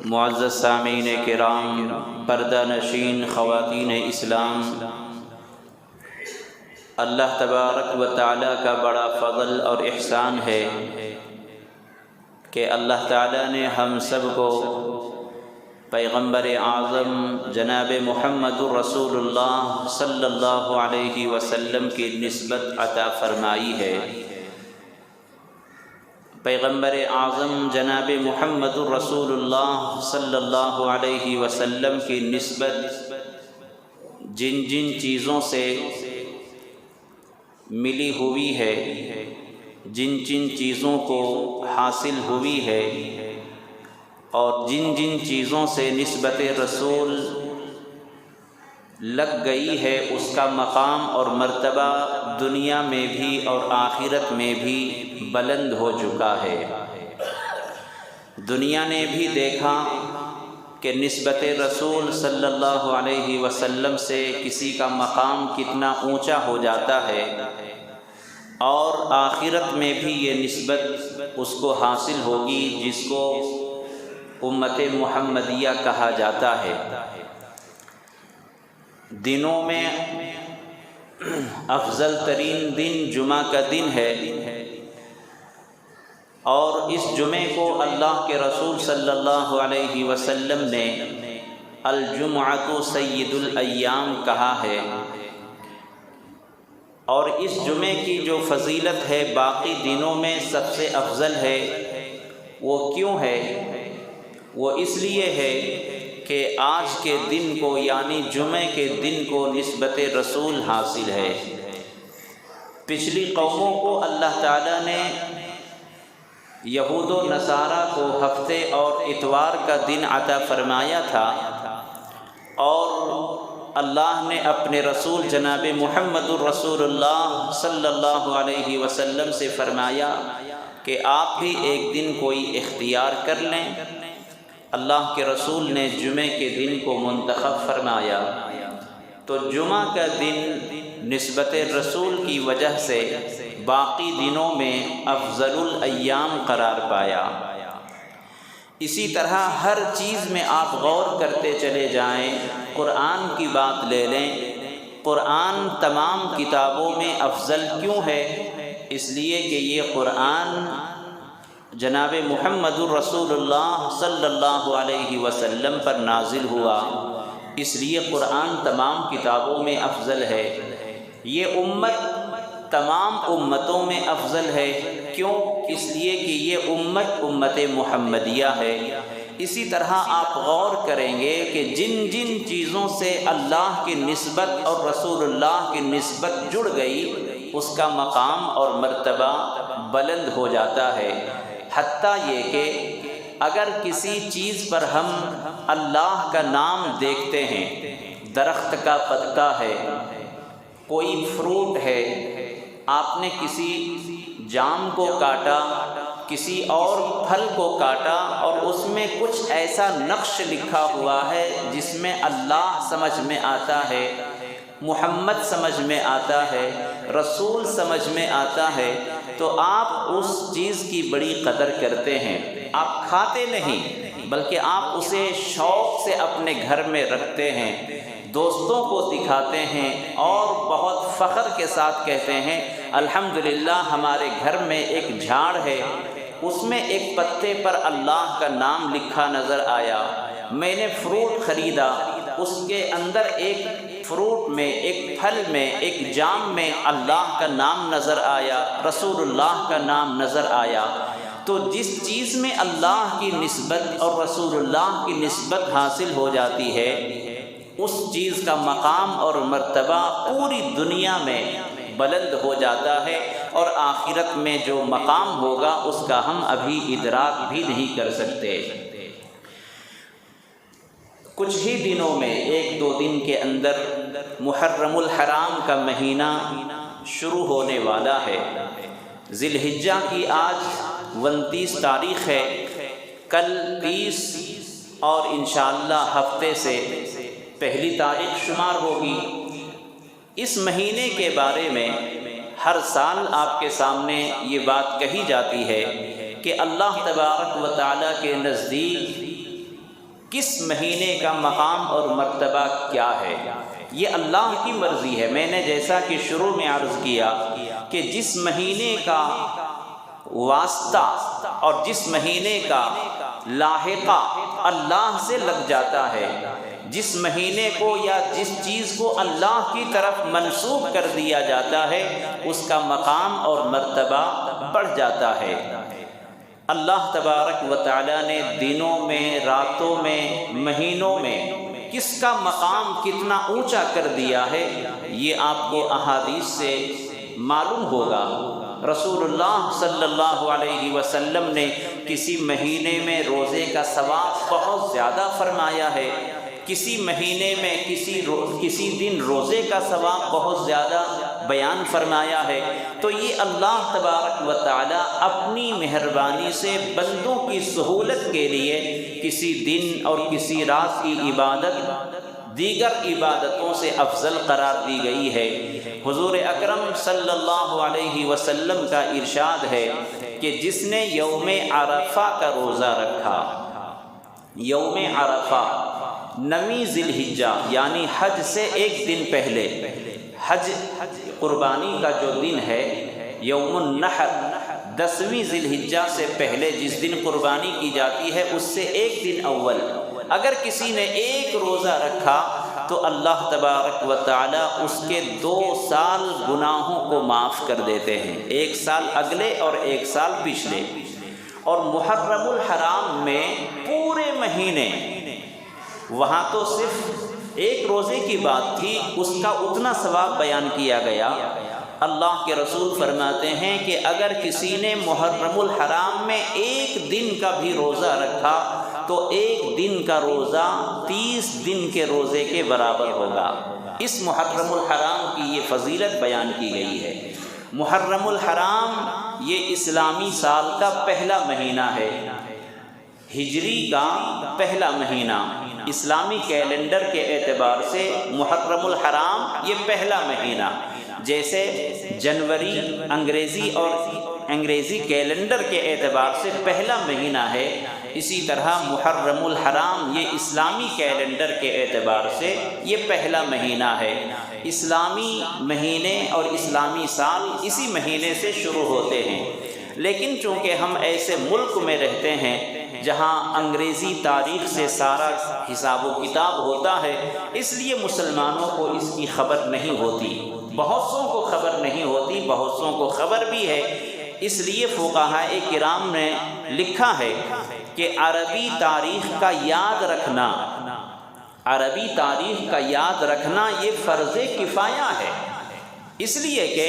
معزز سامعین کرام، پردہ نشین خواتین اسلام، اللہ تبارک و تعالیٰ کا بڑا فضل اور احسان ہے کہ اللہ تعالیٰ نے ہم سب کو پیغمبر اعظم جناب محمد الرسول اللہ صلی اللہ علیہ وسلم کی نسبت عطا فرمائی ہے۔ پیغمبر اعظم جناب محمد الرسول اللہ صلی اللہ علیہ وسلم کی نسبت جن جن چیزوں سے ملی ہوئی ہے، جن جن چیزوں کو حاصل ہوئی ہے، اور جن جن چیزوں سے نسبت رسول لگ گئی ہے، اس کا مقام اور مرتبہ دنیا میں بھی اور آخرت میں بھی بلند ہو چکا ہے۔ دنیا نے بھی دیکھا کہ نسبت رسول صلی اللہ علیہ وسلم سے کسی کا مقام کتنا اونچا ہو جاتا ہے، اور آخرت میں بھی یہ نسبت اس کو حاصل ہوگی جس کو امت محمدیہ کہا جاتا ہے۔ دنوں میں افضل ترین دن جمعہ کا دن ہے، اور اس جمعے کو اللہ کے رسول صلی اللہ علیہ وسلم نے الجمعۃ سید الایام کہا ہے۔ اور اس جمعے کی جو فضیلت ہے باقی دنوں میں سب سے افضل ہے، وہ کیوں ہے؟ وہ اس لیے ہے کہ آج کے دن کو یعنی جمعے کے دن کو نسبت رسول حاصل ہے۔ پچھلی قوموں کو اللہ تعالیٰ نے یہود و نصارہ کو ہفتے اور اتوار کا دن عطا فرمایا تھا، اور اللہ نے اپنے رسول جناب محمد الرسول اللہ صلی اللہ علیہ وسلم سے فرمایا کہ آپ بھی ایک دن کوئی اختیار کر لیں۔ اللہ کے رسول نے جمعے کے دن کو منتخب فرمایا، تو جمعہ کا دن نسبت رسول کی وجہ سے باقی دنوں میں افضل الایام قرار پایا۔ اسی طرح ہر چیز میں آپ غور کرتے چلے جائیں۔ قرآن کی بات لے لیں، قرآن تمام کتابوں میں افضل کیوں ہے؟ اس لیے کہ یہ قرآن جناب محمد الرسول اللہ صلی اللہ علیہ وسلم پر نازل ہوا، اس لیے قرآن تمام کتابوں میں افضل ہے۔ یہ امت تمام امتوں میں افضل ہے، کیوں؟ اس لیے کہ یہ امت محمدیہ ہے۔ اسی طرح آپ غور کریں گے کہ جن جن چیزوں سے اللہ کی نسبت اور رسول اللہ کی نسبت جڑ گئی، اس کا مقام اور مرتبہ بلند ہو جاتا ہے۔ حتیٰ یہ کہ اگر کسی چیز پر ہم اللہ کا نام دیکھتے ہیں، درخت کا پتا ہے، کوئی فروٹ ہے، آپ نے کسی جام کو کاٹا، کسی اور پھل کو کاٹا، اور اس میں کچھ ایسا نقش لکھا ہوا ہے جس میں اللہ سمجھ میں آتا ہے، محمد سمجھ میں آتا ہے، رسول سمجھ میں آتا ہے، تو آپ اس چیز کی بڑی قدر کرتے ہیں۔ آپ کھاتے نہیں بلکہ آپ اسے شوق سے اپنے گھر میں رکھتے ہیں، دوستوں کو دکھاتے ہیں، اور بہت فخر کے ساتھ کہتے ہیں الحمدللہ ہمارے گھر میں ایک جھاڑ ہے، اس میں ایک پتے پر اللہ کا نام لکھا نظر آیا، میں نے فروٹ خریدا، اس کے اندر ایک فروٹ میں، ایک پھل میں، ایک جام میں اللہ کا نام نظر آیا، رسول اللہ کا نام نظر آیا۔ تو جس چیز میں اللہ کی نسبت اور رسول اللہ کی نسبت حاصل ہو جاتی ہے، اس چیز کا مقام اور مرتبہ پوری دنیا میں بلند ہو جاتا ہے، اور آخرت میں جو مقام ہوگا اس کا ہم ابھی ادراک بھی نہیں کر سکتے۔ کچھ ہی دنوں میں، ایک دو دن کے اندر محرم الحرام کا مہینہ شروع ہونے والا ہے۔ ذی الحجہ کی آج 29 تاریخ ہے، کل 30 اور انشاءاللہ ہفتے سے پہلی تاریخ شمار ہوگی۔ اس مہینے کے بارے میں ہر سال آپ کے سامنے یہ بات کہی جاتی ہے کہ اللہ تبارک و تعالیٰ کے نزدیک کس مہینے کا مقام اور مرتبہ کیا ہے، یہ اللہ کی مرضی ہے۔ میں نے جیسا کہ شروع میں عرض کیا کہ جس مہینے کا واسطہ اور جس مہینے کا لاحقہ اللہ سے لگ جاتا ہے، جس مہینے کو یا جس چیز کو اللہ کی طرف منسوب کر دیا جاتا ہے، اس کا مقام اور مرتبہ بڑھ جاتا ہے۔ اللہ تبارک و تعالی نے دنوں میں، راتوں میں، مہینوں میں کس کا مقام کتنا اونچا کر دیا ہے، یہ آپ کو احادیث سے معلوم ہوگا۔ رسول اللہ صلی اللہ علیہ وسلم نے کسی مہینے میں روزے کا ثواب بہت زیادہ فرمایا ہے، کسی مہینے میں کسی دن روزے کا ثواب بہت زیادہ بیان فرمایا ہے۔ تو یہ اللہ تبارک و تعالی اپنی مہربانی سے بندوں کی سہولت کے لیے کسی دن اور کسی رات کی عبادت دیگر عبادتوں سے افضل قرار دی گئی ہے۔ حضور اکرم صلی اللہ علیہ وسلم کا ارشاد ہے کہ جس نے یوم عرفہ کا روزہ رکھا، یوم عرفہ 9 ذی الحجہ یعنی حج سے ایک دن پہلے، حج قربانی کا جو دن ہے یوم النحر، 10ویں ذی الحجہ سے پہلے جس دن قربانی کی جاتی ہے اس سے ایک دن اول اگر کسی نے ایک روزہ رکھا تو اللہ تبارک و تعالی اس کے 2 سال گناہوں کو معاف کر دیتے ہیں، 1 سال اگلے اور 1 سال پچھلے۔ اور محرم الحرام میں پورے مہینے، وہاں تو صرف ایک روزے کی بات تھی، اس کا اتنا ثواب بیان کیا گیا۔ اللہ کے رسول فرماتے ہیں کہ اگر کسی نے محرم الحرام میں ایک دن کا بھی روزہ رکھا تو ایک دن کا روزہ 30 دن کے روزے کے برابر ہوگا۔ اس محرم الحرام کی یہ فضیلت بیان کی گئی ہے۔ محرم الحرام یہ اسلامی سال کا پہلا مہینہ ہے، ہجری کا پہلا مہینہ، اسلامی کیلنڈر کے اعتبار سے محرم الحرام یہ پہلا مہینہ، جیسے جنوری انگریزی کیلنڈر کے اعتبار سے پہلا مہینہ ہے، اسی طرح محرم الحرام یہ اسلامی کیلنڈر کے اعتبار سے یہ پہلا مہینہ ہے۔ اسلامی مہینے اور اسلامی سال اسی مہینے سے شروع ہوتے ہیں، لیکن چونکہ ہم ایسے ملک میں رہتے ہیں جہاں انگریزی تاریخ سے سارا حساب و کتاب ہوتا ہے، اس لیے مسلمانوں کو اس کی خبر نہیں ہوتی، بہت سوں کو خبر نہیں ہوتی، بہت سوں کو خبر بھی ہے۔ اس لیے فقہائے کرام نے لکھا ہے کہ عربی تاریخ کا یاد رکھنا، عربی تاریخ کا یاد رکھنا یہ فرض کفایہ ہے، اس لیے کہ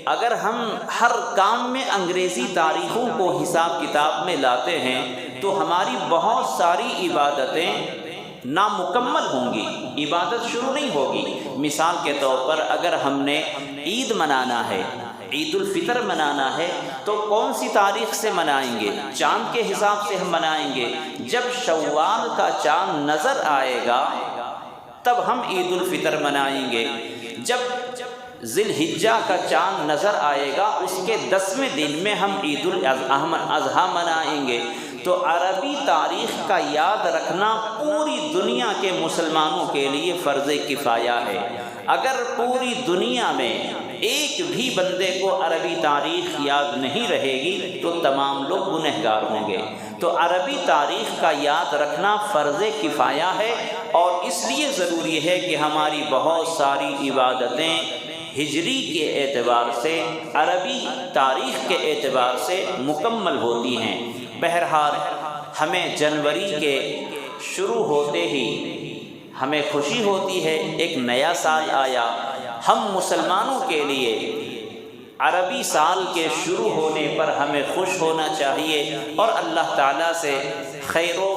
اگر ہم ہر کام میں انگریزی تاریخوں کو حساب کتاب میں لاتے ہیں تو ہماری بہت ساری عبادتیں نامکمل ہوں گی، عبادت شروع نہیں ہوگی۔ مثال کے طور پر اگر ہم نے عید منانا ہے، عید الفطر منانا ہے تو کون سی تاریخ سے منائیں گے؟ چاند کے حساب سے ہم منائیں گے۔ جب شوال کا چاند نظر آئے گا تب ہم عید الفطر منائیں گے، جب ذی الحجہ کا چاند نظر آئے گا اس کے 10ویں دن میں ہم عید الاضحیٰ منائیں گے۔ تو عربی تاریخ کا یاد رکھنا پوری دنیا کے مسلمانوں کے لیے فرض کفایہ ہے۔ اگر پوری دنیا میں ایک بھی بندے کو عربی تاریخ یاد نہیں رہے گی تو تمام لوگ گنہگار ہوں گے۔ تو عربی تاریخ کا یاد رکھنا فرض کفایہ ہے، اور اس لیے ضروری ہے کہ ہماری بہت ساری عبادتیں ہجری کے اعتبار سے، عربی تاریخ کے اعتبار سے مکمل ہوتی ہیں۔ بہرحال ہمیں جنوری کے شروع ہوتے ہی ہمیں خوشی ہوتی ہے، ایک نیا سال آیا۔ ہم مسلمانوں کے لیے عربی سال کے شروع ہونے پر ہمیں خوش ہونا چاہیے اور اللہ تعالیٰ سے خیر و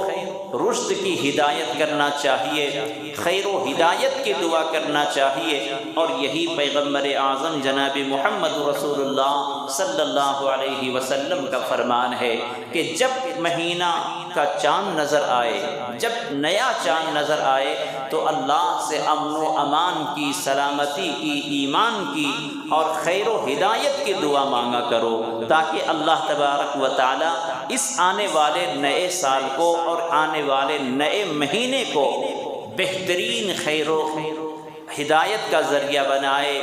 رشد کی ہدایت کرنا چاہیے، خیر و ہدایت کی دعا کرنا چاہیے، اور یہی پیغمبر اعظم جناب محمد رسول اللہ صلی اللہ علیہ وسلم کا فرمان ہے کہ جب مہینہ کا چاند نظر آئے، جب نیا چاند نظر آئے تو اللہ سے امن و امان کی، سلامتی کی، ایمان کی اور خیر و ہدایت کی دعا مانگا کرو، تاکہ اللہ تبارک و تعالی اس آنے والے نئے سال کو اور آنے والے نئے مہینے کو بہترین خیر و ہدایت کا ذریعہ بنائے،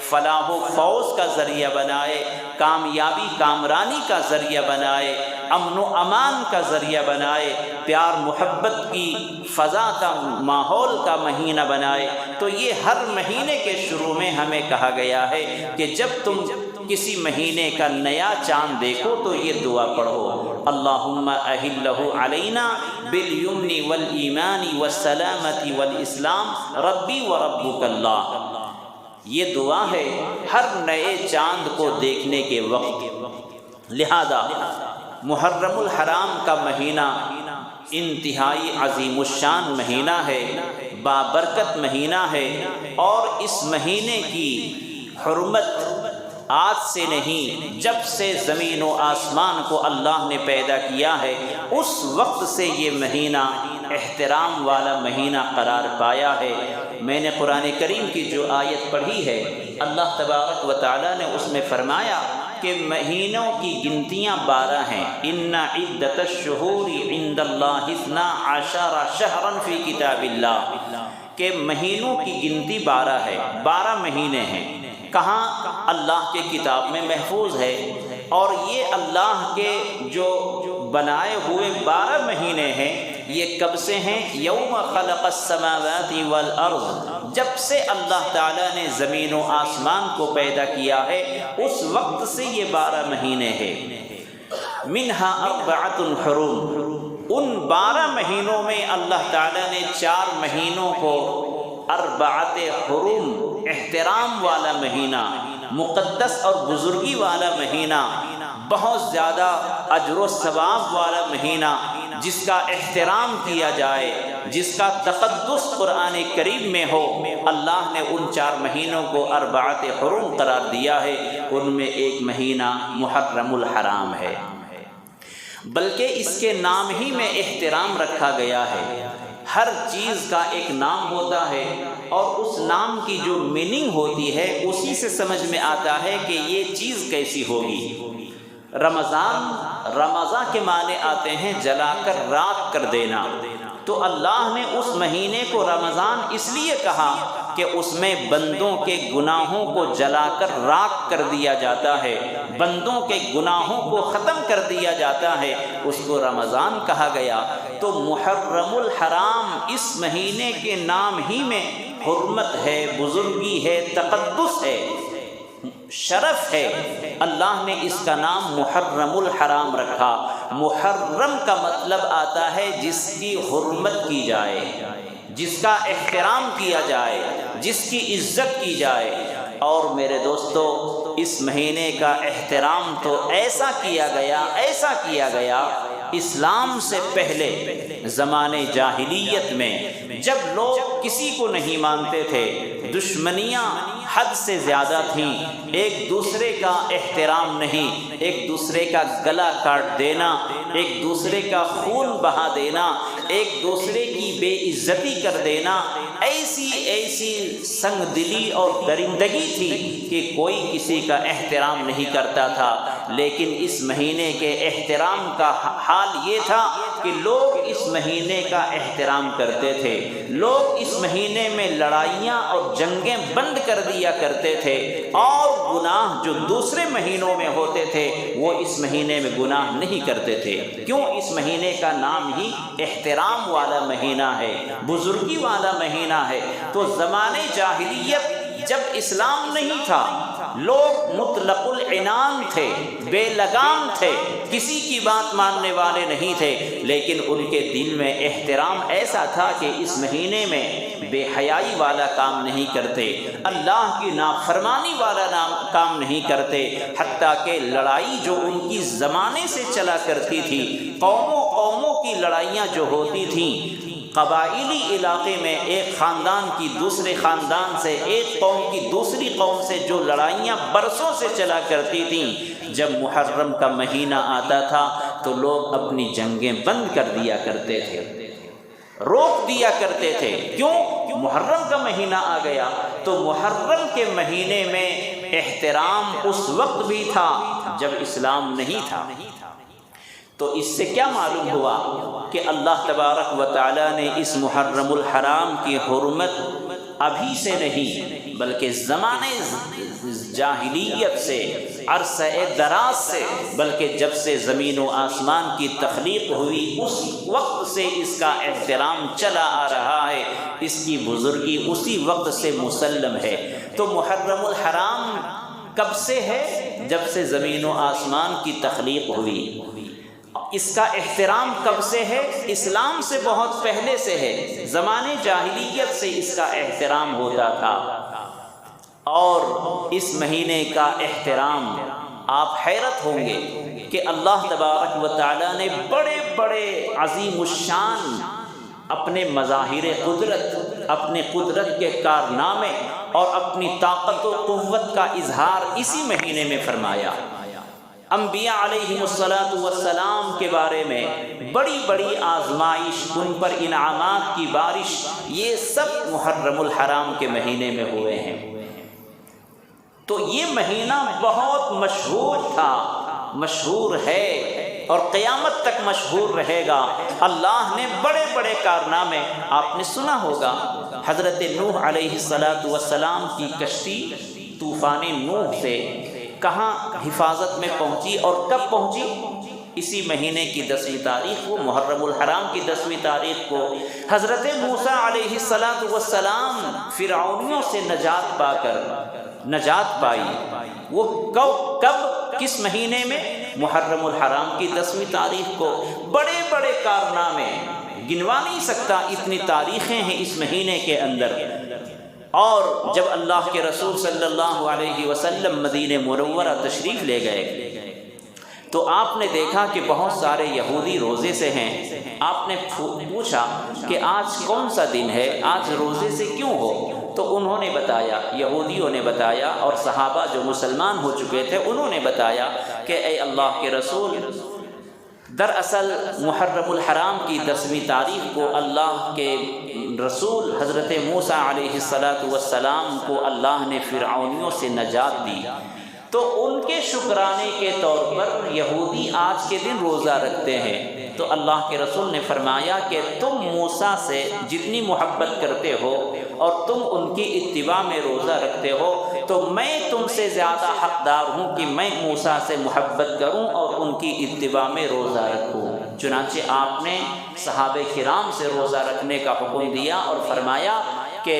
فلاح و فوز کا ذریعہ بنائے، کامیابی کامرانی کا ذریعہ بنائے، امن و امان کا ذریعہ بنائے، پیار محبت کی فضا کا ماحول کا مہینہ بنائے۔ تو یہ ہر مہینے کے شروع میں ہمیں کہا گیا ہے کہ جب تم کسی مہینے کا نیا چاند دیکھو تو یہ دعا پڑھو، اللہم اہلہ علینا بالیمن والایمان والسلامۃ والاسلام ربی وربک اللہ۔ یہ دعا ہے ہر نئے چاند کو دیکھنے کے وقت۔ لہذا محرم الحرام کا مہینہ انتہائی عظیم الشان مہینہ ہے، بابرکت مہینہ ہے، اور اس مہینے کی حرمت آج سے نہیں، جب سے زمین و آسمان کو اللہ نے پیدا کیا ہے اس وقت سے یہ مہینہ احترام والا مہینہ قرار پایا ہے۔ میں نے قرآن کریم کی جو آیت پڑھی ہے، اللہ تبارک و تعالی نے اس میں فرمایا کہ مہینوں کی گنتیاں 12 ہیں، ان عدت الشہور عند اللہ 12 شہرا فی کتاب اللہ، کہ مہینوں کی گنتی 12 ہے، 12 مہینے ہیں۔ کہاں؟ اللہ کے کتاب میں محفوظ ہے، اور یہ اللہ کے جو بنائے ہوئے 12 مہینے ہیں، یہ کب سے ہیں؟ یوم خلق السماوات والارض، جب سے اللہ تعالیٰ نے زمین و آسمان کو پیدا کیا ہے اس وقت سے یہ 12 مہینے ہیں۔ منہا 4 حرم، ان 12 مہینوں میں اللہ تعالیٰ نے 4 مہینوں کو 4 حرم، احترام والا مہینہ، مقدس اور بزرگی والا مہینہ، بہت زیادہ اجر و ثواب والا مہینہ، جس کا احترام کیا جائے، جس کا تقدس قرآن کریم میں ہو، اللہ نے ان 4 مہینوں کو 4 حرم قرار دیا ہے۔ ان میں ایک مہینہ محرم الحرام ہے، بلکہ اس کے نام ہی میں احترام رکھا گیا ہے۔ ہر چیز کا ایک نام ہوتا ہے، اور اس نام کی جو میننگ ہوتی ہے اسی سے سمجھ میں آتا ہے کہ یہ چیز کیسی ہوگی۔ رمضان کے معنی آتے ہیں جلا کر راکھ کر دینا، تو اللہ نے اس مہینے کو رمضان اس لیے کہا کہ اس میں بندوں کے گناہوں کو جلا کر راکھ کر دیا جاتا ہے، بندوں کے گناہوں کو ختم کر دیا جاتا ہے، اس کو رمضان کہا گیا۔ تو محرم الحرام اس مہینے کے نام ہی میں حرمت ہے، بزرگی ہے، تقدس ہے، شرف ہے۔ اللہ نے اس کا نام محرم الحرام رکھا۔ محرم کا مطلب آتا ہے جس کی حرمت کی جائے، جس کا احترام کیا جائے، جس کی عزت کی جائے۔ اور میرے دوستو، اس مہینے کا احترام تو ایسا کیا گیا اسلام سے پہلے زمانے جاہلیت میں، جب لوگ کسی کو نہیں مانتے تھے، دشمنیاں حد سے زیادہ تھیں، ایک دوسرے کا احترام نہیں، ایک دوسرے کا گلا کاٹ دینا، ایک دوسرے کا خون بہا دینا، ایک دوسرے کی بے عزتی کر دینا، ایسی سنگ دلی اور درندگی تھی کہ کوئی کسی کا احترام نہیں کرتا تھا۔ لیکن اس مہینے کے احترام کا حال یہ تھا کہ لوگ اس مہینے کا احترام کرتے تھے، لوگ اس مہینے میں لڑائیاں اور جنگیں بند کر دیا کرتے تھے، اور گناہ جو دوسرے مہینوں میں ہوتے تھے وہ اس مہینے میں گناہ نہیں کرتے تھے۔ کیوں؟ اس مہینے کا نام ہی احترام والا مہینہ ہے، بزرگی والا مہینہ ہے۔ تو زمانے جاہلیت جب اسلام نہیں تھا، لوگ مطلق العنان تھے، بے لگام تھے، کسی کی بات ماننے والے نہیں تھے، لیکن ان کے دل میں احترام ایسا تھا کہ اس مہینے میں بے حیائی والا کام نہیں کرتے، اللہ کی نافرمانی والا کام نہیں کرتے، حتیٰ کہ لڑائی جو ان کی زمانے سے چلا کرتی تھی، قوموں کی لڑائیاں جو ہوتی تھیں، قبائلی علاقے میں ایک خاندان کی دوسرے خاندان سے، ایک قوم کی دوسری قوم سے جو لڑائیاں برسوں سے چلا کرتی تھیں، جب محرم کا مہینہ آتا تھا تو لوگ اپنی جنگیں بند کر دیا کرتے تھے، روک دیا کرتے تھے۔ کیوں؟ محرم کا مہینہ آ گیا۔ تو محرم کے مہینے میں احترام اس وقت بھی تھا جب اسلام نہیں تھا۔ تو اس سے کیا معلوم ہوا کہ اللہ تبارک و تعالیٰ نے اس محرم الحرام کی حرمت ابھی سے نہیں بلکہ زمانے جاہلیت سے، عرصہ دراز سے، بلکہ جب سے زمین و آسمان کی تخلیق ہوئی اس وقت سے اس کا احترام چلا آ رہا ہے، اس کی بزرگی اسی وقت سے مسلم ہے۔ تو محرم الحرام کب سے ہے؟ جب سے زمین و آسمان کی تخلیق ہوئی۔ اس کا احترام کب سے ہے؟ اسلام سے بہت پہلے سے ہے، زمانے جاہلیت سے اس کا احترام ہوتا تھا۔ اور اس مہینے کا احترام، آپ حیرت ہوں گے کہ اللہ تبارک و تعالیٰ نے بڑے بڑے عظیم الشان اپنے مظاہر قدرت، اپنے قدرت کے کارنامے اور اپنی طاقت و قوت کا اظہار اسی مہینے میں فرمایا۔ انبیاء علیہم السلام کے بارے میں بڑی بڑی آزمائش، ان پر انعامات کی بارش، یہ سب محرم الحرام کے مہینے میں ہوئے ہیں۔ تو یہ مہینہ بہت مشہور تھا، مشہور ہے اور قیامت تک مشہور رہے گا۔ اللہ نے بڑے بڑے کارنامے، آپ نے سنا ہوگا حضرت نوح علیہ السلام کی کشتی طوفان نوح سے کہاں حفاظت میں پہنچی اور کب پہنچی؟ اسی مہینے کی 10ویں تاریخ کو، محرم الحرام کی 10ویں تاریخ کو حضرت موسیٰ علیہ السلام فرعونیوں سے نجات پا کر نجات پائی۔ وہ کب، کس مہینے میں؟ محرم الحرام کی 10ویں تاریخ کو۔ بڑے بڑے کارنامے، گنوا نہیں سکتا، اتنی تاریخیں ہیں اس مہینے کے اندر۔ اور جب اللہ کے رسول صلی اللہ علیہ وسلم مدینہ منورہ تشریف لے گئے تو آپ نے دیکھا کہ بہت سارے یہودی روزے سے ہیں۔ آپ نے پوچھا کہ آج کون سا دن ہے، آج روزے سے کیوں ہو؟ تو انہوں نے بتایا، یہودیوں نے بتایا اور صحابہ جو مسلمان ہو چکے تھے انہوں نے بتایا کہ اے اللہ کے رسول، دراصل محرم الحرام کی 10ویں تاریخ کو اللہ کے رسول حضرت موسیٰ علیہ السلام کو اللہ نے فرعونیوں سے نجات دی، تو ان کے شکرانے کے طور پر یہودی آج کے دن روزہ رکھتے ہیں۔ تو اللہ کے رسول نے فرمایا کہ تم موسیٰ سے جتنی محبت کرتے ہو اور تم ان کی اتباع میں روزہ رکھتے ہو، تو میں تم سے زیادہ حقدار ہوں کہ میں موسیٰ سے محبت کروں اور ان کی اتباع میں روزہ رکھوں۔ چنانچہ آپ نے صحابہ کرام سے روزہ رکھنے کا حکم دیا اور فرمایا کہ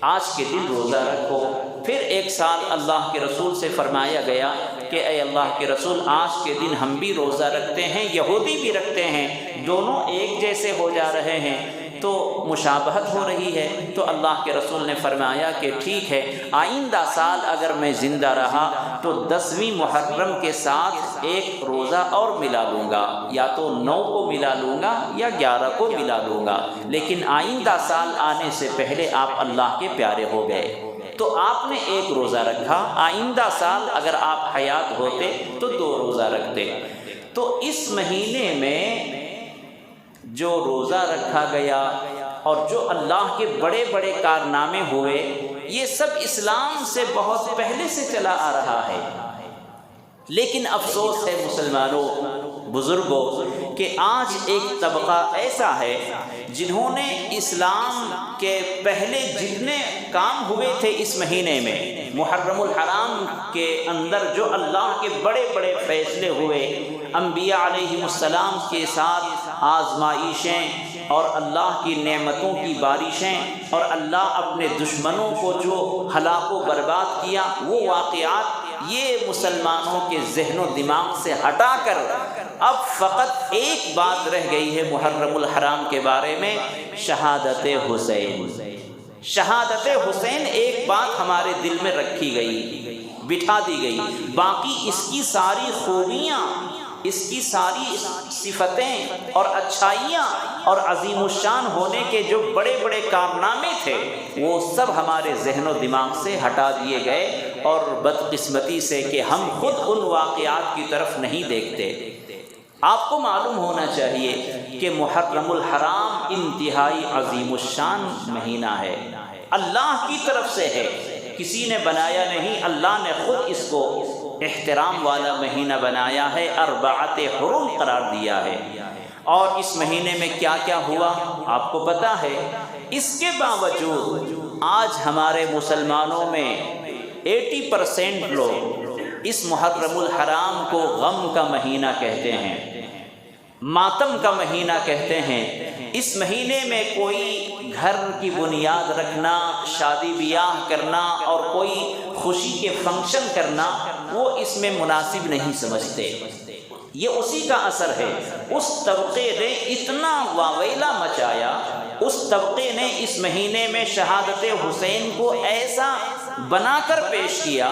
آج کے دن روزہ رکھو۔ پھر ایک سال اللہ کے رسول سے فرمایا گیا کہ اے اللہ کے رسول، آج کے دن ہم بھی روزہ رکھتے ہیں، یہودی بھی رکھتے ہیں، دونوں ایک جیسے ہو جا رہے ہیں، تو مشابہت ہو رہی ہے۔ تو اللہ کے رسول نے فرمایا کہ ٹھیک ہے، آئندہ سال اگر میں زندہ رہا تو 10ویں محرم کے ساتھ ایک روزہ اور ملا لوں گا، یا تو 9 کو ملا لوں گا یا 11 کو ملا لوں گا، لیکن آئندہ سال آنے سے پہلے آپ اللہ کے پیارے ہو گئے۔ تو آپ نے ایک روزہ رکھا، آئندہ سال اگر آپ حیات ہوتے تو 2 روزہ رکھتے۔ تو اس مہینے میں جو روزہ رکھا گیا اور جو اللہ کے بڑے بڑے کارنامے ہوئے، یہ سب اسلام سے بہت پہلے سے چلا آ رہا ہے۔ لیکن افسوس ہے مسلمانوں، بزرگوں، کہ آج ایک طبقہ ایسا ہے جنہوں نے اسلام کے پہلے جتنے کام ہوئے تھے اس مہینے میں، محرم الحرام کے اندر جو اللہ کے بڑے بڑے فیصلے ہوئے، انبیاء علیہم السلام کے ساتھ آزمائشیں اور اللہ کی نعمتوں کی بارشیں اور اللہ اپنے دشمنوں کو جو ہلاک و برباد کیا، وہ واقعات یہ مسلمانوں کے ذہن و دماغ سے ہٹا کر اب فقط ایک بات رہ گئی ہے محرم الحرام کے بارے میں، شہادت حسین۔ شہادت حسین ایک بات ہمارے دل میں رکھی گئی، بٹھا دی گئی، باقی اس کی ساری خوبیاں، اس کی ساری صفتیں اور اچھائیاں اور عظیم الشان ہونے کے جو بڑے بڑے کارنامے تھے، وہ سب ہمارے ذہن و دماغ سے ہٹا دیے گئے، اور بدقسمتی سے کہ ہم خود ان واقعات کی طرف نہیں دیکھتے۔ آپ کو معلوم ہونا چاہیے کہ محرم الحرام انتہائی عظیم الشان مہینہ ہے، اللہ کی طرف سے ہے، کسی نے بنایا نہیں، اللہ نے خود اس کو احترام والا مہینہ بنایا ہے، اربعۃ حرم قرار دیا ہے۔ اور اس مہینے میں کیا کیا ہوا آپ کو پتہ ہے۔ اس کے باوجود آج ہمارے مسلمانوں میں 80% لوگ اس محرم الحرام کو غم کا مہینہ کہتے ہیں، ماتم کا مہینہ کہتے ہیں۔ اس مہینے میں کوئی گھر کی بنیاد رکھنا، شادی بیاہ کرنا اور کوئی خوشی کے فنکشن کرنا وہ اس میں مناسب نہیں سمجھتے۔ یہ اسی کا اثر ہے۔ اس طبقے نے اتنا واویلا مچایا، اس طبقے نے اس مہینے میں شہادت حسین کو ایسا بنا کر پیش کیا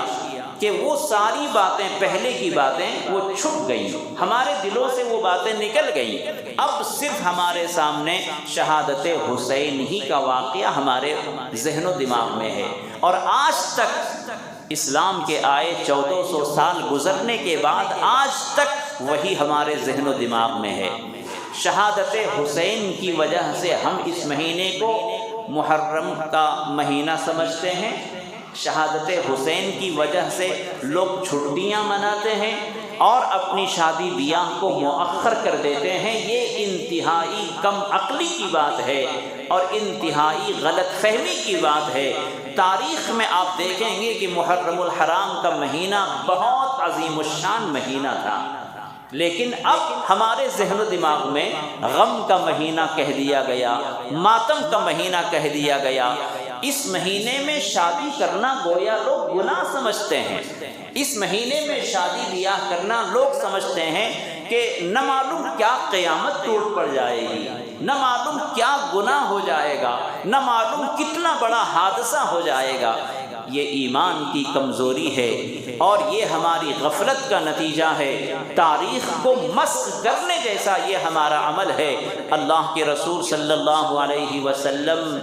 کہ وہ ساری باتیں، پہلے کی باتیں وہ چھپ گئیں، ہمارے دلوں سے وہ باتیں نکل گئیں۔ اب صرف ہمارے سامنے شہادت حسین ہی کا واقعہ ہمارے ذہن و دماغ میں ہے، اور آج تک اسلام کے آئے 1400 سال گزرنے کے بعد آج تک وہی ہمارے ذہن و دماغ میں ہے۔ شہادت حسین کی وجہ سے ہم اس مہینے کو محرم کا مہینہ سمجھتے ہیں، شہادت حسین کی وجہ سے لوگ چھٹیاں مناتے ہیں اور اپنی شادی بیاہ کو مؤخر کر دیتے ہیں۔ یہ انتہائی کم عقلی کی بات ہے اور انتہائی غلط فہمی کی بات ہے۔ تاریخ میں آپ دیکھیں گے کہ محرم الحرام کا مہینہ بہت عظیم الشان مہینہ تھا، لیکن اب ہمارے ذہن و دماغ میں غم کا مہینہ کہہ دیا گیا، ماتم کا مہینہ کہہ دیا گیا۔ اس مہینے میں شادی کرنا گویا لوگ گناہ سمجھتے ہیں۔ اس مہینے میں شادی بیاہ کرنا لوگ سمجھتے ہیں کہ نہ معلوم کیا قیامت ٹوٹ پڑ جائے گی، نہ معلوم کیا گناہ ہو جائے گا، نہ معلوم کتنا بڑا حادثہ ہو جائے گا۔ یہ ایمان کی کمزوری ہے اور یہ ہماری غفلت کا نتیجہ ہے۔ تاریخ کو مسخ کرنے جیسا یہ ہمارا عمل ہے۔ اللہ کے رسول صلی اللہ علیہ وسلم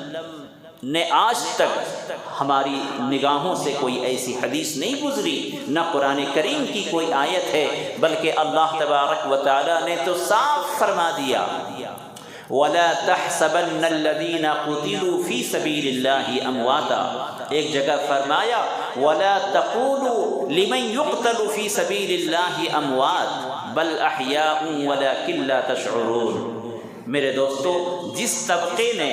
نے آج تک ہماری نگاہوں سے کوئی ایسی حدیث نہیں گزری، نہ قرآن کریم کی کوئی آیت ہے، بلکہ اللہ تبارک و تعالی نے تو صاف فرما دیا، وَلَا تَحْسَبَنَّ الَّذِينَ قُتِلُوا فِي سَبِيلِ اللَّهِ أَمْوَاتًا۔ ایک جگہ فرمایا وَلَا تَقُولُوا لِمَنْ يُقْتَلُ فِي سَبِيلِ اللَّهِ أَمْوَاتٌ بَلْ أَحْيَاءٌ وَلَكِنْ لَا تَشْعُرُونَ۔ میرے دوستو، جس طبقے نے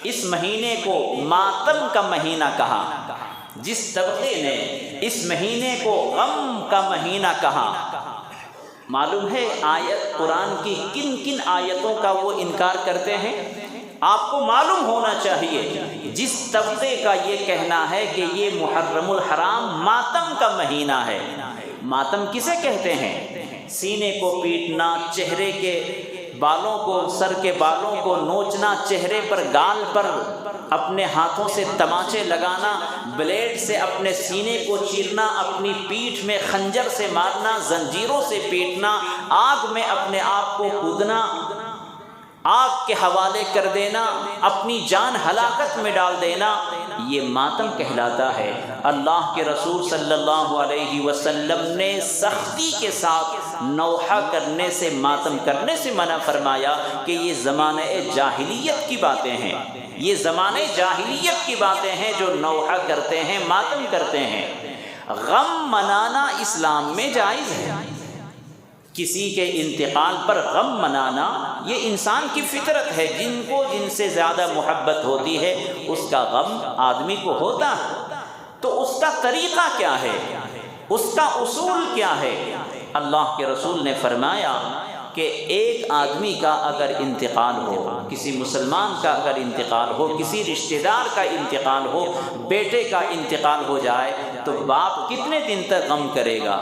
اس مہینے کو ماتم کا مہینہ کہا، جس طبقے نے اس مہینے کو غم کا مہینہ کہا، معلوم ہے آیت قرآن کی کن کن آیتوں کا وہ انکار کرتے ہیں؟ آپ کو معلوم ہونا چاہیے جس طبقے کا یہ کہنا ہے کہ یہ محرم الحرام ماتم کا مہینہ ہے۔ ماتم کسے کہتے ہیں؟ سینے کو پیٹنا، چہرے کے بالوں کو، سر کے بالوں کو نوچنا، چہرے پر، گال پر اپنے ہاتھوں سے تماچے لگانا، بلیڈ سے اپنے سینے کو چیرنا، اپنی پیٹھ میں خنجر سے مارنا، زنجیروں سے پیٹنا، آگ میں اپنے آپ کو کودنا، آگ کے حوالے کر دینا، اپنی جان ہلاکت میں ڈال دینا، یہ ماتم کہلاتا ہے۔ اللہ کے رسول صلی اللہ علیہ وسلم نے سختی کے ساتھ نوحہ کرنے سے، ماتم کرنے سے منع فرمایا کہ یہ زمانہ جاہلیت کی باتیں ہیں، یہ زمانہ جاہلیت کی باتیں ہیں جو نوحہ کرتے ہیں، ماتم کرتے ہیں۔ غم منانا اسلام میں جائز ہے، کسی کے انتقال پر غم منانا یہ انسان کی فطرت ہے، جن سے زیادہ محبت ہوتی ہے اس کا غم آدمی کو ہوتا ہے۔ تو اس کا طریقہ کیا ہے، اس کا اصول کیا ہے؟ اللہ کے رسول نے فرمایا کہ ایک آدمی کا اگر انتقال ہو، کسی مسلمان کا اگر انتقال ہو، کسی رشتہ دار کا انتقال ہو، بیٹے کا انتقال ہو جائے تو باپ کتنے دن تک غم کرے گا؟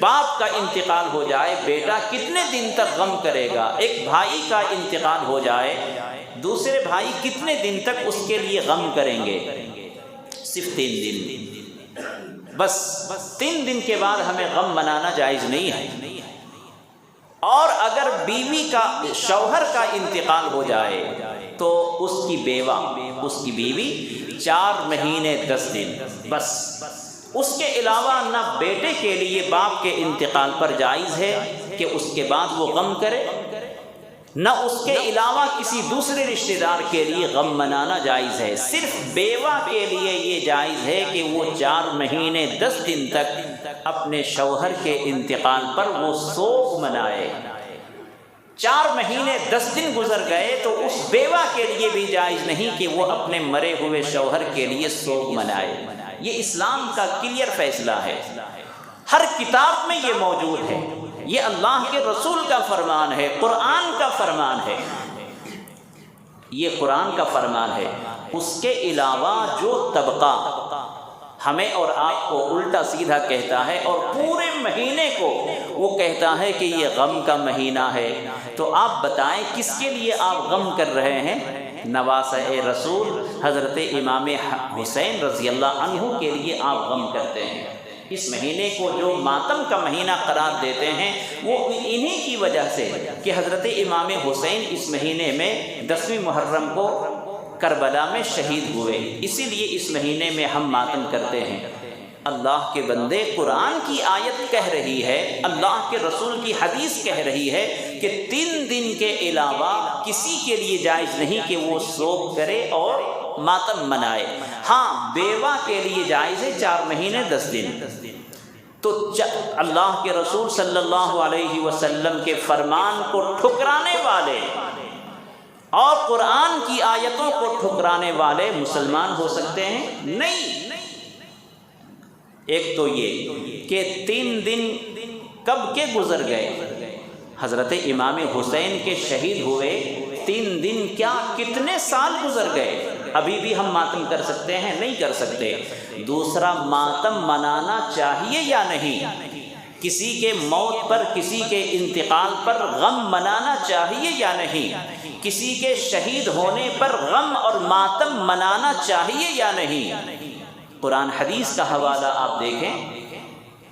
باپ کا انتقال ہو جائے بیٹا کتنے دن تک غم کرے گا؟ ایک بھائی کا انتقال ہو جائے دوسرے بھائی کتنے دن تک اس کے لیے غم کریں گے؟ صرف 3 دن، بس 3 دن کے بعد ہمیں غم منانا جائز نہیں ہے۔ اور اگر بیوی کا، شوہر کا انتقال ہو جائے تو اس کی بیوہ، اس کی بیوی 4 مہینے 10 دن، بس اس کے علاوہ نہ بیٹے کے لیے باپ کے انتقال پر جائز ہے کہ اس کے بعد وہ غم کرے، نہ اس کے علاوہ کسی دوسرے رشتہ دار کے لیے غم منانا جائز ہے۔ صرف بیوہ کے لیے یہ جائز ہے کہ وہ 4 مہینے 10 دن تک اپنے شوہر کے انتقال پر وہ سوگ منائے۔ 4 مہینے 10 دن گزر گئے تو اس بیوہ کے لیے بھی جائز نہیں کہ وہ اپنے مرے ہوئے شوہر کے لیے سوگ منائے۔ یہ اسلام کا کلیئر فیصلہ ہے، ہر کتاب میں یہ موجود ہے، یہ اللہ کے رسول کا فرمان ہے، قرآن کا فرمان ہے، یہ قرآن کا فرمان ہے۔ اس کے علاوہ جو طبقہ ہمیں اور آپ کو الٹا سیدھا کہتا ہے اور پورے مہینے کو وہ کہتا ہے کہ یہ غم کا مہینہ ہے، تو آپ بتائیں کس کے لیے آپ غم کر رہے ہیں؟ نواسۂ رسول حضرت امام حسین رضی اللہ عنہ کے لیے آپ غم کرتے ہیں۔ اس مہینے کو جو ماتم کا مہینہ قرار دیتے ہیں وہ انہی کی وجہ سے کہ حضرت امام حسین اس مہینے میں 10ویں محرم کو کربلا میں شہید ہوئے، اسی لیے اس مہینے میں ہم ماتم کرتے ہیں۔ اللہ کے بندے، قرآن کی آیت کہہ رہی ہے، اللہ کے رسول کی حدیث کہہ رہی ہے کہ 3 دن کے علاوہ کسی کے لیے جائز نہیں کہ وہ سوگ کرے اور ماتم منائے۔ ہاں، بیوہ کے لیے جائز ہے 4 مہینے 10 دن۔ تو اللہ کے رسول صلی اللہ علیہ وسلم کے فرمان کو ٹھکرانے والے اور قرآن کی آیتوں کو ٹھکرانے والے مسلمان ہو سکتے ہیں؟ نہیں۔ ایک تو یہ کہ 3 دن کب کے گزر گئے، حضرت امام حسین کے شہید ہوئے 3 دن کیا کتنے سال گزر گئے؟ ابھی بھی ہم ماتم کر سکتے ہیں؟ نہیں کر سکتے۔ دوسرا، ماتم منانا چاہیے یا نہیں؟ کسی کے موت پر، کسی کے انتقال پر غم منانا چاہیے یا نہیں؟ کسی کے شہید ہونے پر غم اور ماتم منانا چاہیے یا نہیں؟ قرآن حدیث کا حوالہ آپ دیکھیں،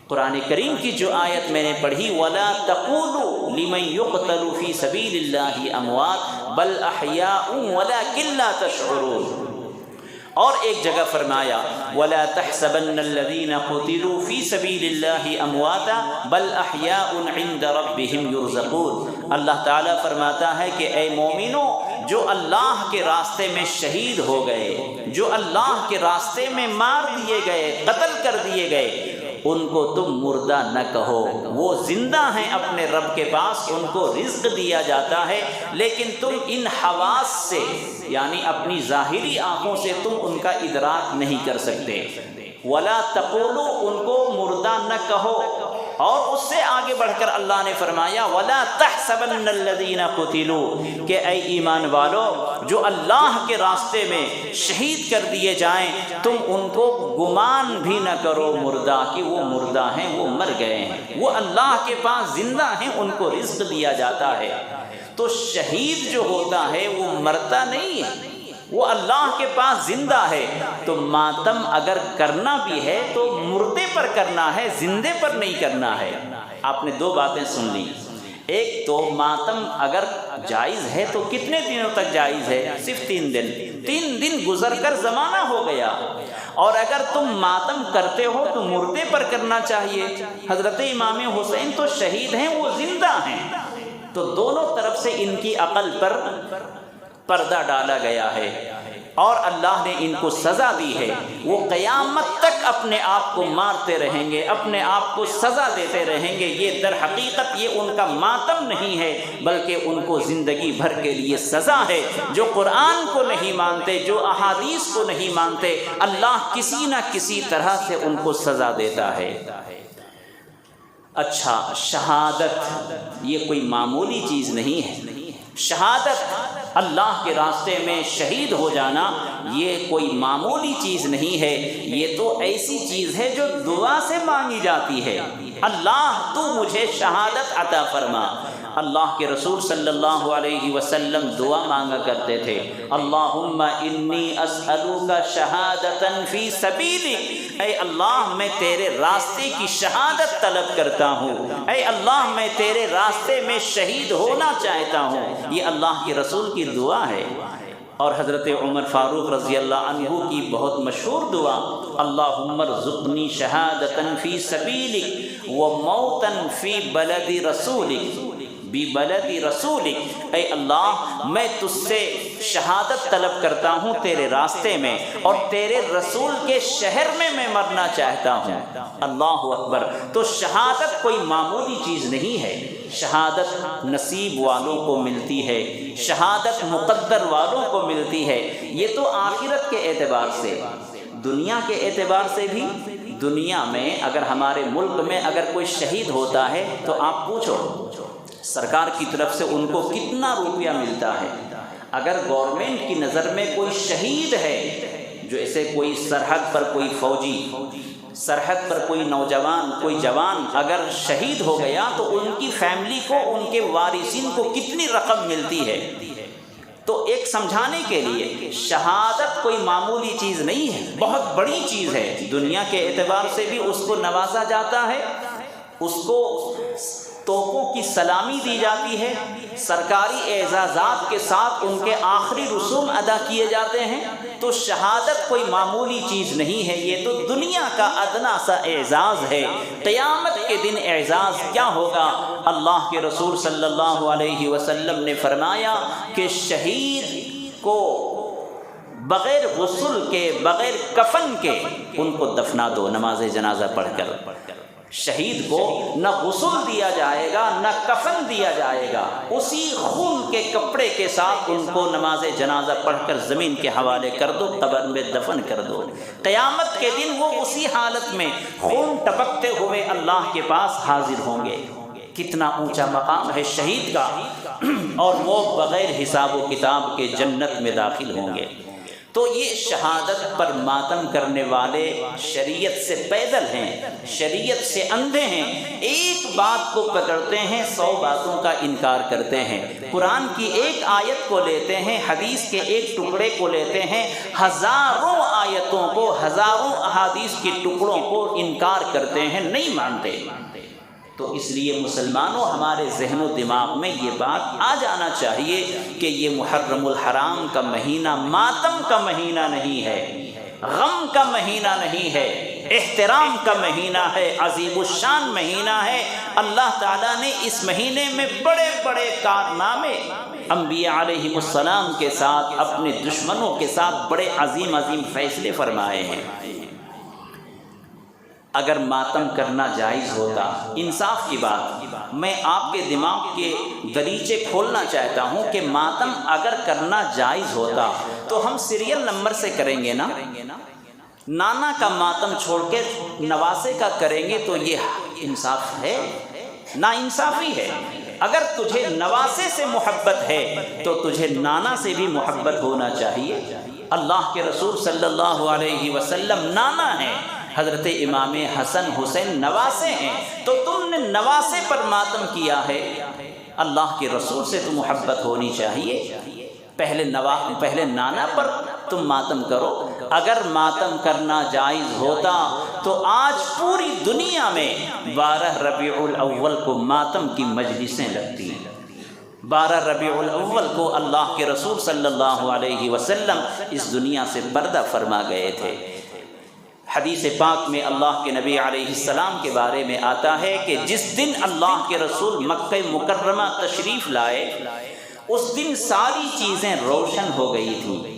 قرآن کریم کی جو آیت میں نے پڑھی، وَلَا تَقُولُوا لِمَنْ يُقْتَلُ فِي سَبِيلِ اللَّهِ أَمْوَاتٌ بَلْ أَحْيَاءٌ وَلَكِنْ لَا تَشْعُرُونَ، اور ایک جگہ فرمایا وَلَا تَحْسَبَنَّ الَّذِينَ قُتِلُوا فِي سَبِيلِ اللَّهِ أَمْوَاتًا بَلْ أَحْيَاءٌ عِنْدَ رَبِّهِمْ يُرْزَقُونَ۔ اللہ تعالیٰ فرماتا ہے کہ اے مومنو، جو اللہ کے راستے میں شہید ہو گئے، جو اللہ کے راستے میں مار دیے گئے، قتل کر دیے گئے، ان کو تم مردہ نہ کہو، وہ زندہ ہیں اپنے رب کے پاس، ان کو رزق دیا جاتا ہے، لیکن تم ان حواس سے یعنی اپنی ظاہری آنکھوں سے تم ان کا ادراک نہیں کر سکتے۔ وَلَا تَقُولُوا، ان کو مردہ نہ کہو۔ اور اس سے آگے بڑھ کر اللہ نے فرمایا وَلَا تَحْسَبَنَّ الَّذِينَ قُتِلُوا، کہ اے ایمان والو، جو اللہ کے راستے میں شہید کر دیے جائیں تم ان کو گمان بھی نہ کرو مردہ، کہ وہ مردہ ہیں، وہ مر گئے ہیں، وہ اللہ کے پاس زندہ ہیں، ان کو رزق دیا جاتا ہے۔ تو شہید جو ہوتا ہے وہ مرتا نہیں ہے، وہ اللہ کے پاس زندہ ہے۔ تو ماتم اگر کرنا بھی ہے تو مردے پر کرنا ہے، زندے پر نہیں کرنا ہے۔ آپ نے 2 باتیں سن لی۔ ایک تو ماتم اگر جائز ہے تو کتنے دنوں تک جائز ہے؟ صرف 3 دن۔ 3 دن گزر کر زمانہ ہو گیا، اور اگر تم ماتم کرتے ہو تو مردے پر کرنا چاہیے۔ حضرت امام حسین تو شہید ہیں، وہ زندہ ہیں، تو دونوں طرف سے ان کی عقل پر پردہ ڈالا گیا ہے، اور اللہ نے ان کو سزا دی ہے۔ وہ قیامت تک اپنے آپ کو مارتے رہیں گے، اپنے آپ کو سزا دیتے رہیں گے۔ یہ در حقیقت یہ ان کا ماتم نہیں ہے، بلکہ ان کو زندگی بھر کے لیے سزا ہے۔ جو قرآن کو نہیں مانتے، جو احادیث کو نہیں مانتے، اللہ کسی نہ کسی طرح سے ان کو سزا دیتا ہے۔ اچھا، شہادت یہ کوئی معمولی چیز نہیں ہے۔ شہادت، اللہ کے راستے میں شہید ہو جانا، یہ کوئی معمولی چیز نہیں ہے، یہ تو ایسی چیز ہے جو دعا سے مانگی جاتی ہے۔ اللہ تو مجھے شہادت عطا فرما۔ اللہ کے رسول صلی اللہ علیہ وسلم دعا مانگا کرتے تھے، اللہم انی اسألوک شہادتا فی سبیلک، اے اللہ میں تیرے راستے کی شہادت طلب کرتا ہوں، اے اللہ میں تیرے راستے میں شہید ہونا چاہتا ہوں۔ یہ اللہ کے رسول کی دعا ہے۔ اور حضرت عمر فاروق رضی اللہ عنہ کی بہت مشہور دعا، اللہم ارزقنی شہادتا فی سبیلک وموتا فی بلد رسولک ببلد رسولک، اے اللہ میں تجھ سے شہادت طلب کرتا ہوں تیرے راستے میں، اور تیرے رسول کے شہر میں میں مرنا چاہتا ہوں۔ اللہ اکبر۔ تو شہادت کوئی معمولی چیز نہیں ہے، شہادت نصیب والوں کو ملتی ہے، شہادت مقدر والوں کو ملتی ہے۔ یہ تو آخرت کے اعتبار سے، دنیا کے اعتبار سے بھی، دنیا میں اگر ہمارے ملک میں اگر کوئی شہید ہوتا ہے تو آپ پوچھو سرکار کی طرف سے ان کو کتنا روپیہ ملتا ہے۔ اگر گورنمنٹ کی نظر میں کوئی شہید ہے، جو ایسے کوئی سرحد پر کوئی فوجی، سرحد پر کوئی نوجوان، کوئی جوان اگر شہید ہو گیا تو ان کی فیملی کو، ان کے وارثین کو کتنی رقم ملتی ہے۔ تو ایک سمجھانے کے لیے شہادت کوئی معمولی چیز نہیں ہے، بہت بڑی چیز ہے۔ دنیا کے اعتبار سے بھی اس کو نوازا جاتا ہے، اس کو توپوں کی سلامی دی جاتی ہے، سرکاری اعزازات کے ساتھ ان کے آخری رسوم ادا کیے جاتے ہیں۔ تو شہادت کوئی معمولی چیز نہیں ہے، یہ تو دنیا کا ادنا سا اعزاز ہے۔ قیامت کے دن اعزاز کیا ہوگا؟ اللہ کے رسول صلی اللہ علیہ وسلم نے فرمایا کہ شہید کو بغیر غسل کے، بغیر کفن کے ان کو دفنا دو نماز جنازہ پڑھ کر۔ شہید کو نہ غسل دیا جائے گا، نہ کفن دیا جائے گا، اسی خون کے کپڑے کے ساتھ ان کو نماز جنازہ پڑھ کر زمین کے حوالے کر دو، قبر میں دفن کر دو۔ قیامت کے دن وہ اسی حالت میں خون ٹپکتے ہوئے اللہ کے پاس حاضر ہوں گے۔ کتنا اونچا مقام ہے شہید کا، اور وہ بغیر حساب و کتاب کے جنت میں داخل ہوں گے۔ تو یہ شہادت پر ماتم کرنے والے شریعت سے پیدل ہیں، شریعت سے اندھے ہیں، ایک بات کو پکڑتے ہیں، 100 باتوں کا انکار کرتے ہیں۔ قرآن کی ایک آیت کو لیتے ہیں، حدیث کے ایک ٹکڑے کو لیتے ہیں، ہزاروں آیتوں کو، ہزاروں احادیث کے ٹکڑوں کو انکار کرتے ہیں، نہیں مانتے۔ تو اس لیے مسلمانوں، ہمارے ذہن و دماغ میں یہ بات آ جانا چاہیے کہ یہ محرم الحرام کا مہینہ ماتم کا مہینہ نہیں ہے، غم کا مہینہ نہیں ہے، احترام کا مہینہ ہے، عظیم الشان مہینہ ہے۔ اللہ تعالیٰ نے اس مہینے میں بڑے بڑے کارنامے انبیاء علیہ السلام کے ساتھ، اپنے دشمنوں کے ساتھ بڑے عظیم عظیم فیصلے فرمائے ہیں۔ اگر ماتم کرنا جائز ہوتا، انصاف کی بات، میں آپ کے دماغ کے دریچے کھولنا چاہتا ہوں کہ ماتم اگر کرنا جائز ہوتا تو ہم سیریل نمبر سے کریں گے نا، نانا کا ماتم چھوڑ کے نواسے کا کریں گے، تو یہ انصاف ہے؟ نا انصافی ہے۔ اگر تجھے نواسے سے محبت ہے تو تجھے نانا سے بھی محبت ہونا چاہیے۔ اللہ کے رسول صلی اللہ علیہ وسلم نانا ہیں، حضرت امام حسن حسین نواسے ہیں، تو تم نے نواسے پر ماتم کیا ہے۔ اللہ کے رسول سے تو محبت ہونی چاہیے، پہلے نانا پر تم ماتم کرو۔ اگر ماتم کرنا جائز ہوتا تو آج پوری دنیا میں 12 ربیع الاول کو ماتم کی مجلسیں لگتی ہیں۔ 12 ربیع الاول کو اللہ کے رسول صلی اللہ علیہ وسلم اس دنیا سے پردہ فرما گئے تھے۔ حدیث پاک میں اللہ کے نبی علیہ السلام کے بارے میں آتا ہے کہ جس دن اللہ کے رسول مکہ مکرمہ تشریف لائے، اس دن ساری چیزیں روشن ہو گئی تھیں۔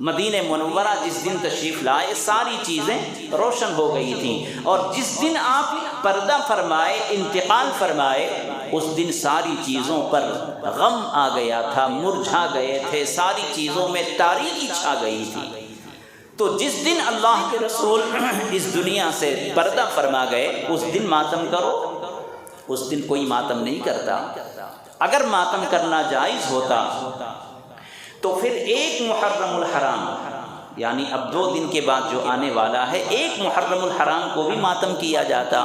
مدینہ منورہ جس دن تشریف لائے ساری چیزیں روشن ہو گئی تھیں، اور جس دن آپ پردہ فرمائے، انتقال فرمائے، اس دن ساری چیزوں پر غم آ گیا تھا، مرجھا گئے تھے، ساری چیزوں میں تاریکی چھا گئی تھی۔ تو جس دن اللہ کے رسول اس دنیا سے پردہ فرما گئے، اس دن ماتم کرو۔ اس دن کوئی ماتم نہیں کرتا۔ اگر ماتم کرنا جائز ہوتا تو پھر 1 محرم الحرام، یعنی اب 2 دن کے بعد جو آنے والا ہے، 1 محرم الحرام کو بھی ماتم کیا جاتا،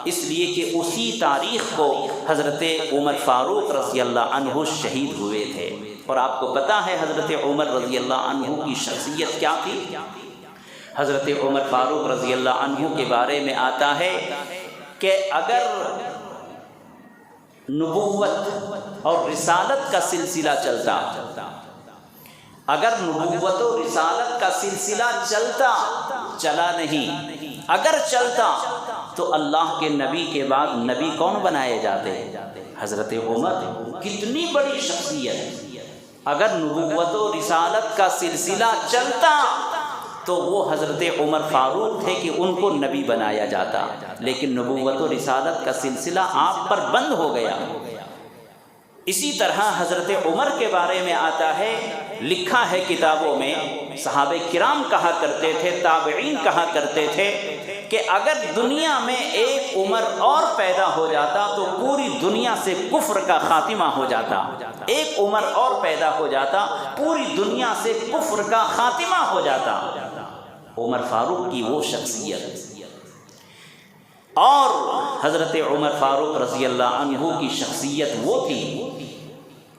اس لیے کہ اسی تاریخ کو حضرت عمر فاروق رضی اللہ عنہ شہید ہوئے تھے۔ اور آپ کو پتہ ہے حضرت عمر رضی اللہ عنہ کی شخصیت کیا تھی؟ حضرت عمر فاروق رضی اللہ عنہ کے بارے میں آتا ہے کہ اگر نبوت اور رسالت کا سلسلہ چلتا، اگر نبوت و رسالت کا سلسلہ چلا نہیں، اگر چلتا تو اللہ کے نبی کے بعد نبی کون بنائے جاتے؟ حضرت عمر کتنی بڑی شخصیت، اگر نبوت و رسالت کا سلسلہ چلتا تو وہ حضرت عمر فاروق تھے کہ ان کو نبی بنایا جاتا، لیکن نبوت و رسالت کا سلسلہ آپ پر بند ہو گیا۔ اسی طرح حضرت عمر کے بارے میں آتا ہے، لکھا ہے کتابوں میں، صحابہ کرام کہا کرتے تھے، تابعین کہا کرتے تھے کہ اگر دنیا میں ایک عمر اور پیدا ہو جاتا تو پوری دنیا سے کفر کا خاتمہ ہو جاتا۔ ایک عمر اور پیدا ہو جاتا، پوری دنیا سے کفر کا خاتمہ ہو جاتا۔ عمر فاروق کی وہ شخصیت، اور حضرت عمر فاروق رضی اللہ عنہ کی شخصیت وہ تھی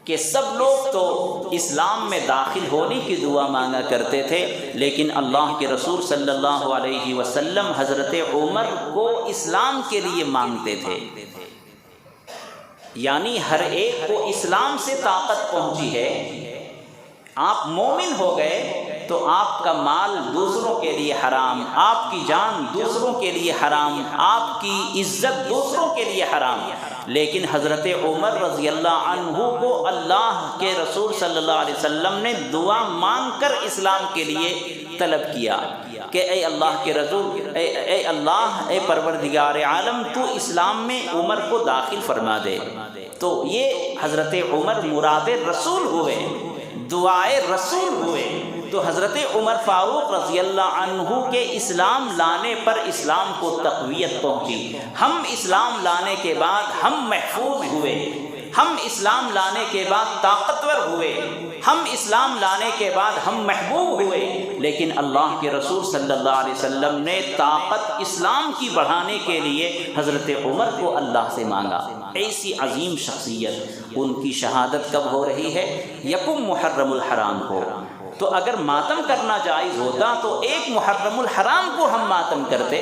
کہ سب لوگ تو اسلام میں داخل ہونے کی دعا مانگا کرتے تھے، لیکن اللہ کے رسول صلی اللہ علیہ وسلم حضرت عمر کو اسلام کے لیے مانگتے تھے۔ یعنی ہر ایک کو اسلام سے طاقت پہنچی ہے، آپ مومن ہو گئے تو آپ کا مال دوسروں کے لیے حرام، آپ کی جان دوسروں کے لیے حرام، آپ کی عزت دوسروں کے لیے حرام۔ لیکن حضرت عمر رضی اللہ عنہ کو اللہ کے رسول صلی اللہ علیہ وسلم نے دعا مانگ کر اسلام کے لیے طلب کیا کہ اے اللہ کے رسول، اے اللہ، اے پروردگار عالم، تو اسلام میں عمر کو داخل فرما دے۔ تو یہ حضرت عمر مراد رسول ہوئے، دعائے رسول ہوئے۔ تو حضرت عمر فاروق رضی اللہ عنہ کے اسلام لانے پر اسلام کو تقویت پہنچی۔ ہم اسلام لانے کے بعد ہم محفوظ ہوئے، ہم اسلام لانے کے بعد طاقتور ہوئے، ہم اسلام لانے کے بعد ہم محبوب ہوئے۔ لیکن اللہ کے رسول صلی اللہ علیہ وسلم نے طاقت اسلام کی بڑھانے کے لیے حضرت عمر کو اللہ سے مانگا۔ ایسی عظیم شخصیت، ان کی شہادت کب ہو رہی ہے؟ یکم محرم الحرام کو۔ تو اگر ماتم کرنا جائز ہوتا تو ایک محرم الحرام کو ہم ماتم کرتے،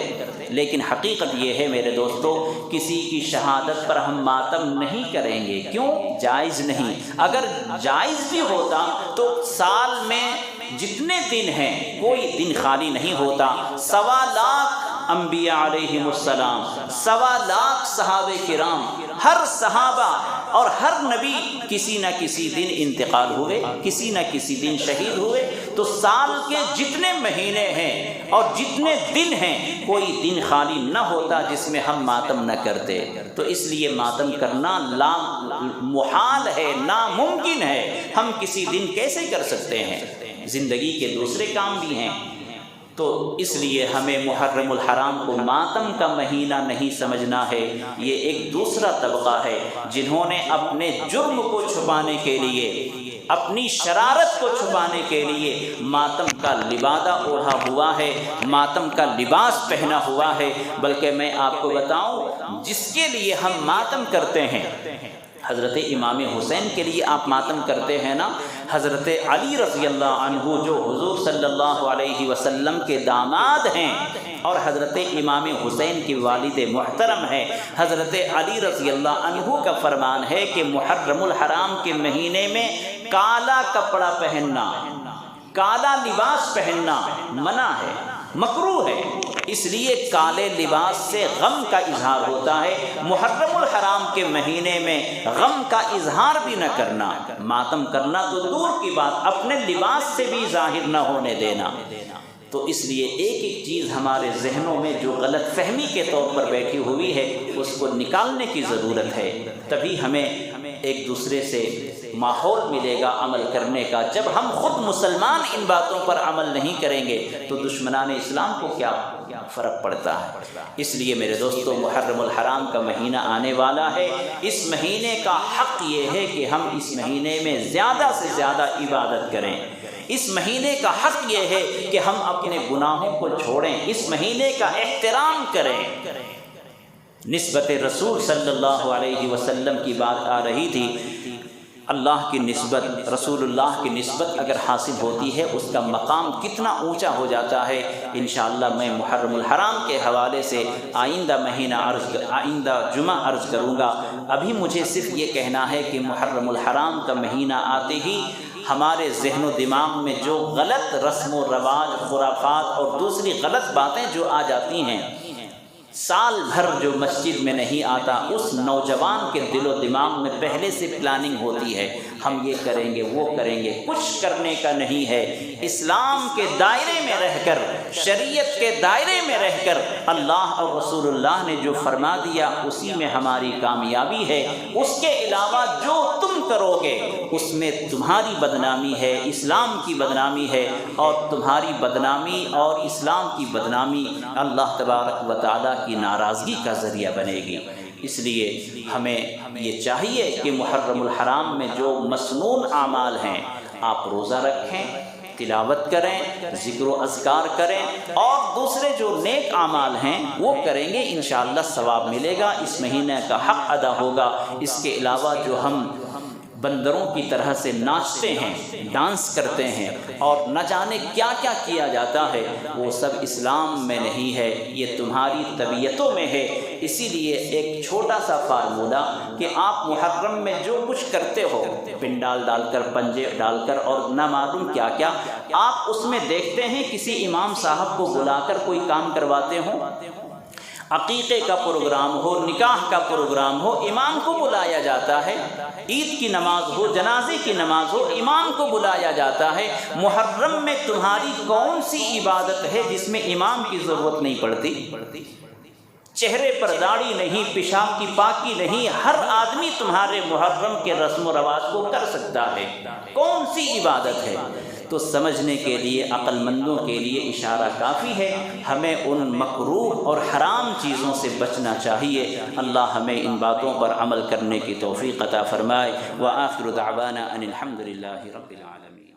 لیکن حقیقت یہ ہے میرے دوستو، کسی کی شہادت پر ہم ماتم نہیں کریں گے۔ کیوں؟ جائز نہیں۔ اگر جائز بھی ہوتا تو سال میں جتنے دن ہیں کوئی دن خالی نہیں ہوتا۔ 1.25 لاکھ انبیاء علیہم السلام، 1.25 لاکھ صحابہ کرام، ہر صحابہ اور ہر نبی کسی نہ کسی دن انتقال ہوئے، کسی نہ کسی دن شہید ہوئے۔ تو سال کے جتنے مہینے ہیں اور جتنے دن ہیں کوئی دن خالی نہ ہوتا جس میں ہم ماتم نہ کرتے۔ تو اس لیے ماتم کرنا محال ہے، ناممکن ہے۔ ہم کسی دن کیسے کر سکتے ہیں؟ زندگی کے دوسرے کام بھی ہیں۔ تو اس لیے ہمیں محرم الحرام کو ماتم کا مہینہ نہیں سمجھنا ہے۔ یہ ایک دوسرا طبقہ ہے جنہوں نے اپنے جرم کو چھپانے کے لیے، اپنی شرارت کو چھپانے کے لیے ماتم کا لبادہ اوڑھا ہوا ہے، ماتم کا لباس پہنا ہوا ہے۔ بلکہ میں آپ کو بتاؤں، جس کے لیے ہم ماتم کرتے ہیں، حضرت امام حسین کے لیے آپ ماتم کرتے ہیں نا، حضرت علی رضی اللہ عنہ جو حضور صلی اللہ علیہ وسلم کے داماد ہیں اور حضرت امام حسین کی والد محترم ہیں، حضرت علی رضی اللہ عنہ کا فرمان ہے کہ محرم الحرام کے مہینے میں کالا کپڑا پہننا، کالا لباس پہننا منع ہے، مکروہ ہے۔ اس لیے کالے لباس سے غم کا اظہار ہوتا ہے۔ محرم الحرام کے مہینے میں غم کا اظہار بھی نہ کرنا، ماتم کرنا تو دور کی بات، اپنے لباس سے بھی ظاہر نہ ہونے دینا۔ تو اس لیے ایک ایک چیز ہمارے ذہنوں میں جو غلط فہمی کے طور پر بیٹھی ہوئی ہے اس کو نکالنے کی ضرورت ہے، تبھی ہمیں ایک دوسرے سے ماحول ملے گا عمل کرنے کا۔ جب ہم خود مسلمان ان باتوں پر عمل نہیں کریں گے تو دشمنان اسلام کو کیا فرق پڑتا ہے؟ اس لیے میرے دوستو، محرم الحرام کا مہینہ آنے والا ہے۔ اس مہینے کا حق یہ ہے کہ ہم اس مہینے میں زیادہ سے زیادہ عبادت کریں۔ اس مہینے کا حق یہ ہے کہ ہم اپنے گناہوں کو چھوڑیں، اس مہینے کا احترام کریں۔ نسبت رسول صلی اللہ علیہ وسلم کی بات آ رہی تھی۔ اللہ کی نسبت، رسول اللہ کی نسبت اگر حاصل ہوتی ہے اس کا مقام کتنا اونچا ہو جاتا ہے۔ انشاءاللہ میں محرم الحرام کے حوالے سے آئندہ جمعہ عرض کروں گا۔ ابھی مجھے صرف یہ کہنا ہے کہ محرم الحرام کا مہینہ آتے ہی ہمارے ذہن و دماغ میں جو غلط رسم و رواج، خرافات اور دوسری غلط باتیں جو آ جاتی ہیں، سال بھر جو مسجد میں نہیں آتا، اس نوجوان کے دل و دماغ میں پہلے سے پلاننگ ہوتی ہے، ہم یہ کریں گے وہ کریں گے، کچھ کرنے کا نہیں ہے۔ اسلام کے دائرے میں رہ کر، شریعت کے دائرے میں رہ کر اللہ اور رسول اللہ نے جو فرما دیا اسی میں ہماری کامیابی ہے۔ اس کے علاوہ جو تم کرو گے اس میں تمہاری بدنامی ہے، اسلام کی بدنامی ہے، اور تمہاری بدنامی اور اسلام کی بدنامی اللہ تبارک و تعالیٰ کی ناراضگی کا ذریعہ بنے گی۔ اس لیے ہمیں یہ چاہیے کہ محرم الحرام میں جو مسنون اعمال ہیں، آپ روزہ رکھیں، تلاوت کریں، ذکر و اذکار کریں، اور دوسرے جو نیک اعمال ہیں وہ کریں گے، انشاءاللہ ثواب ملے گا، اس مہینے کا حق ادا ہوگا۔ اس کے علاوہ جو ہم بندروں کی طرح سے ناچتے ہیں، ڈانس کرتے ہیں، اور نہ جانے کیا کیا کیا جاتا ہے، وہ سب اسلام میں نہیں ہے، یہ تمہاری طبیعتوں میں ہے۔ اسی لیے ایک چھوٹا سا فارمولہ کہ آپ محرم میں جو کچھ کرتے ہو، پنڈال ڈال کر، پنجے ڈال کر، اور نہ معلوم کیا کیا، آپ اس میں دیکھتے ہیں کسی امام صاحب کو بلا کر کوئی کام کرواتے ہوں، عقیقے کا پروگرام ہو، نکاح کا پروگرام ہو، امام کو بلایا جاتا ہے، عید کی نماز ہو، جنازے کی نماز ہو، امام کو بلایا جاتا ہے۔ محرم میں تمہاری کون سی عبادت ہے جس میں امام کی ضرورت نہیں پڑتی؟ چہرے پر داڑھی نہیں، پیشاب کی پاکی نہیں، ہر آدمی تمہارے محرم کے رسم و رواج کو کر سکتا ہے، کون سی عبادت ہے؟ تو سمجھنے کے لیے عقل مندوں کے لیے اشارہ کافی ہے، ہمیں ان مکروہ اور حرام چیزوں سے بچنا چاہیے۔ اللہ ہمیں ان باتوں پر عمل کرنے کی توفیق عطا فرمائے۔ وآخر دعوانا ان الحمد للہ رب العالمین۔